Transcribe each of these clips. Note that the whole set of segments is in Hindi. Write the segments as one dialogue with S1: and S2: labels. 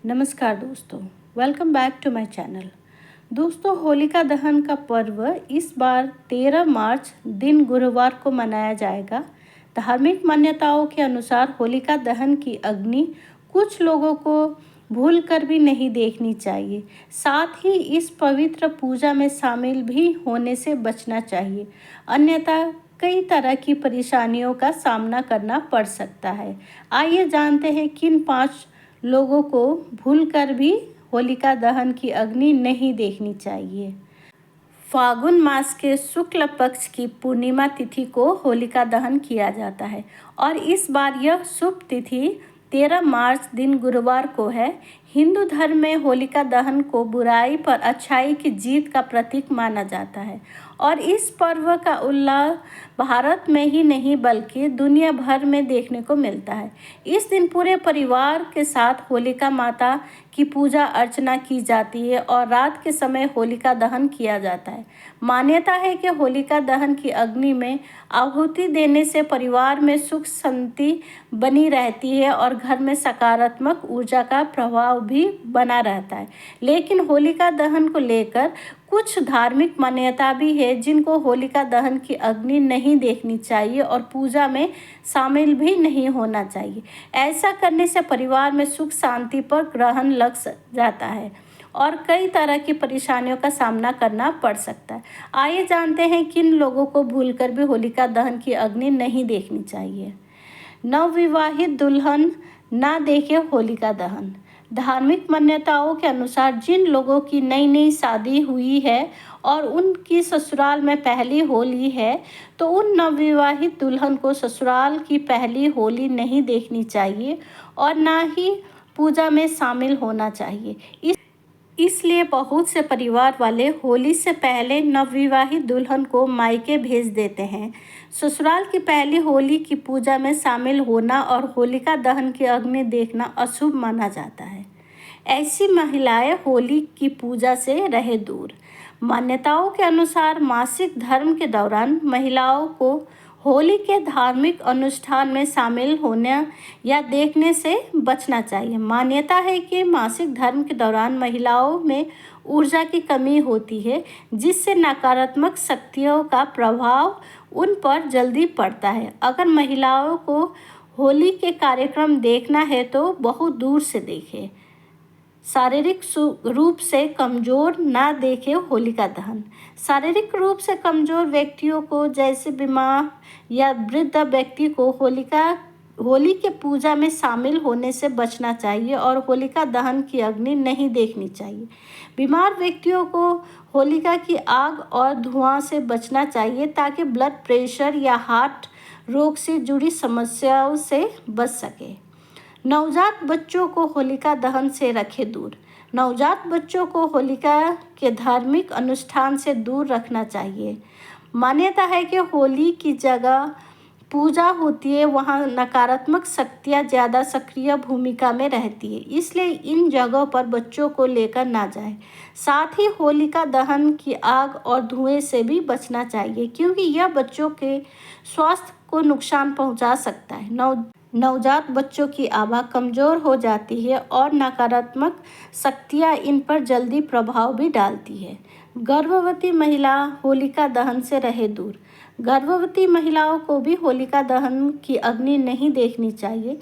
S1: नमस्कार दोस्तों, welcome back to my channel. दोस्तों, होलिका दहन का पर्व इस बार 13 मार्च दिन गुरुवार को मनाया जाएगा। धार्मिक मान्यताओं के अनुसार होलिका दहन की अग्नि कुछ लोगों को भूल कर भी नहीं देखनी चाहिए। साथ ही इस पवित्र पूजा में शामिल भी होने से बचना चाहिए, अन्यथा कई तरह की परेशानियों का सामना करना पड़ सकता है। आइए जानते हैं किन 5 लोगों को भूलकर भी होलिका दहन की अग्नि नहीं देखनी चाहिए। फागुन मास के शुक्ल पक्ष की पूर्णिमा तिथि को होलिका दहन किया जाता है और इस बार यह शुभ तिथि 13 मार्च दिन गुरुवार को है। हिंदू धर्म में होलिका दहन को बुराई पर अच्छाई की जीत का प्रतीक माना जाता है और इस पर्व का उल्लास भारत में ही नहीं बल्कि दुनिया भर में देखने को मिलता है। इस दिन पूरे परिवार के साथ होलिका माता की पूजा अर्चना की जाती है और रात के समय होलिका दहन किया जाता है। मान्यता है कि होलिका दहन की अग्नि में आहुति देने से परिवार में सुख शांति बनी रहती है और घर में सकारात्मक ऊर्जा का प्रभाव भी बना रहता है। लेकिन होलिका दहन को लेकर कुछ धार्मिक मान्यता भी है जिनको होलिका दहन की अग्नि नहीं देखनी चाहिए और पूजा में शामिल भी नहीं होना चाहिए। ऐसा करने से परिवार में सुख शांति पर ग्रहण लग जाता है और कई तरह की परेशानियों का सामना करना पड़ सकता है। आइए जानते हैं किन लोगों को भूलकर भी होलिका दहन की अग्नि नहीं देखनी चाहिए। नवविवाहित दुल्हन ना देखे होलिका दहन। धार्मिक मान्यताओं के अनुसार जिन लोगों की नई नई शादी हुई है और उनकी ससुराल में पहली होली है, तो उन नवविवाहित दुल्हन को ससुराल की पहली होली नहीं देखनी चाहिए और ना ही पूजा में शामिल होना चाहिए। इसलिए बहुत से परिवार वाले होली से पहले नवविवाहित दुल्हन को मायके भेज देते हैं। ससुराल की पहली होली की पूजा में शामिल होना और होलिका दहन की अग्नि देखना अशुभ माना जाता है। ऐसी महिलाएं होली की पूजा से रहे दूर। मान्यताओं के अनुसार मासिक धर्म के दौरान महिलाओं को होली के धार्मिक अनुष्ठान में शामिल होने या देखने से बचना चाहिए। मान्यता है कि मासिक धर्म के दौरान महिलाओं में ऊर्जा की कमी होती है, जिससे नकारात्मक शक्तियों का प्रभाव उन पर जल्दी पड़ता है। अगर महिलाओं को होली के कार्यक्रम देखना है तो बहुत दूर से देखें। शारीरिक रूप से कमज़ोर ना देखे होलिका दहन। शारीरिक रूप से कमज़ोर व्यक्तियों को, जैसे बीमार या वृद्ध व्यक्ति को होली के पूजा में शामिल होने से बचना चाहिए और होलिका दहन की अग्नि नहीं देखनी चाहिए। बीमार व्यक्तियों को होलिका की आग और धुआं से बचना चाहिए ताकि ब्लड प्रेशर या हार्ट रोग से जुड़ी समस्याओं से बच सके। नवजात बच्चों को होलिका दहन से रखें दूर। नवजात बच्चों को होलिका के धार्मिक अनुष्ठान से दूर रखना चाहिए। मान्यता है कि होली की जगह पूजा होती है, वहाँ नकारात्मक शक्तियाँ ज़्यादा सक्रिय भूमिका में रहती है, इसलिए इन जगहों पर बच्चों को लेकर ना जाए। साथ ही होलिका दहन की आग और धुएं से भी बचना चाहिए, क्योंकि यह बच्चों के स्वास्थ्य को नुकसान पहुंचा सकता है। नवजात बच्चों की आभा कमज़ोर हो जाती है और नकारात्मक शक्तियाँ इन पर जल्दी प्रभाव भी डालती है। गर्भवती महिला होलिका दहन से रहे दूर। गर्भवती महिलाओं को भी होलिका दहन की अग्नि नहीं देखनी चाहिए।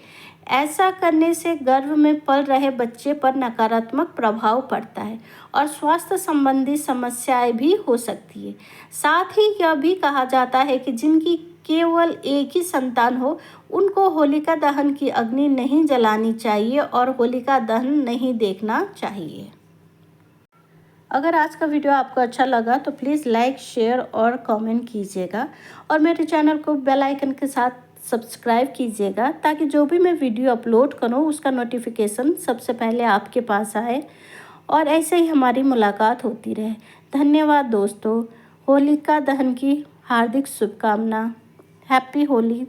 S1: ऐसा करने से गर्भ में पल रहे बच्चे पर नकारात्मक प्रभाव पड़ता है और स्वास्थ्य संबंधी समस्याएं भी हो सकती है। साथ ही यह भी कहा जाता है कि जिनकी केवल एक ही संतान हो, उनको होलिका दहन की अग्नि नहीं जलानी चाहिए और होलिका दहन नहीं देखना चाहिए। अगर आज का वीडियो आपको अच्छा लगा तो प्लीज़ लाइक, शेयर और कमेंट कीजिएगा और मेरे चैनल को बेल आइकन के साथ सब्सक्राइब कीजिएगा, ताकि जो भी मैं वीडियो अपलोड करूं उसका नोटिफिकेशन सबसे पहले आपके पास आए और ऐसे ही हमारी मुलाकात होती रहे। धन्यवाद दोस्तों। होलिका दहन की हार्दिक शुभकामना। हैप्पी होली।